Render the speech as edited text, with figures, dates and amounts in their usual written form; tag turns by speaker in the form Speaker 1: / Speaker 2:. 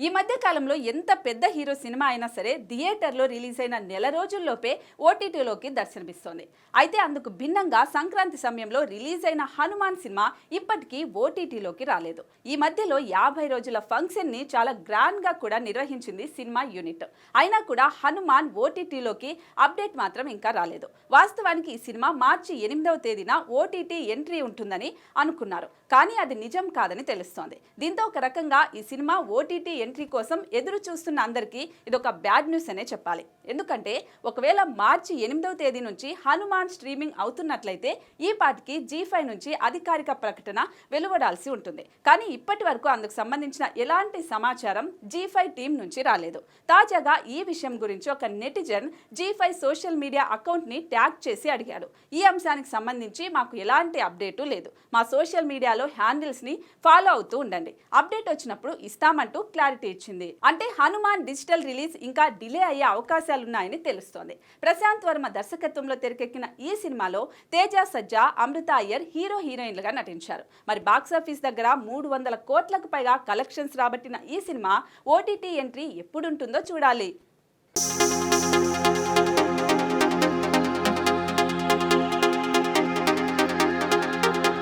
Speaker 1: ఈ మధ్య కాలంలో ఎంత పెద్ద హీరో సినిమా అయినా సరే థియేటర్లో రిలీజ్ అయిన నెల రోజుల్లోపే ఓటీటీలోకి దర్శనమిస్తోంది. అయితే అందుకు భిన్నంగా సంక్రాంతి సమయంలో రిలీజ్ అయిన హనుమాన్ సినిమా ఇప్పటికీ ఓటీటీలోకి రాలేదు. ఈ మధ్యలో 50 రోజుల ఫంక్షన్ని చాలా గ్రాండ్గా కూడా నిర్వహించింది సినిమా యూనిట్. అయినా కూడా హనుమాన్ ఓటీటీలోకి అప్డేట్ మాత్రం ఇంకా రాలేదు. వాస్తవానికి ఈ సినిమా మార్చి 8వ తేదీన ఓటీటీ ఎంట్రీ ఉంటుందని అనుకున్నారు, కానీ అది నిజం కాదని తెలుస్తోంది. దీంతో ఒక రకంగా ఈ సినిమా ఓటీటీ ఎంట్రీ కోసం ఎదురు చూస్తున్న అందరికీ ఇదొక బ్యాడ్ న్యూస్ అనే చెప్పాలి. ఎందుకంటే ఒకవేళ మార్చి 8వ తేదీ నుంచి హనుమాన్ స్ట్రీమింగ్ అవుతున్నట్లయితే ఈ పాటికి G5 నుంచి అధికారిక ప్రకటన వెలువడాల్సి ఉంటుంది. కానీ ఇప్పటి వరకు అందుకు సంబంధించిన ఎలాంటి సమాచారం G5 టీం నుంచి రాలేదు. తాజాగా ఈ విషయం గురించి ఒక నెటిజన్ G5 సోషల్ మీడియా అకౌంట్ని ట్యాగ్ చేసి అడిగాడు. ఈ అంశానికి సంబంధించి మాకు ఎలాంటి అప్డేటు లేదు, మా సోషల్ మీడియాలో హ్యాండిల్స్ని ఫాలో అవుతూ ఉండండి, అప్డేట్ వచ్చినప్పుడు ఇస్తామంటూ క్లారిటీ ఇచ్చింది. అంటే హనుమాన్ డిజిటల్ రిలీజ్ ఇంకా డిలే అయ్యే అవకాశాలున్నాయని తెలుస్తోంది. ప్రశాంత్ వర్మ దర్శకత్వంలో తెరకెక్కిన ఈ సినిమాలో తేజ సజ్జా, అమృత అయ్యర్ హీరో హీరోయిన్లుగా నటించారు. మరి బాక్సాఫీస్ దగ్గర 300 కోట్లకు పైగా కలెక్షన్స్ రాబట్టిన ఈ సినిమా ఓటీటీ ఎంట్రీ ఎప్పుడుంటుందో చూడాలి.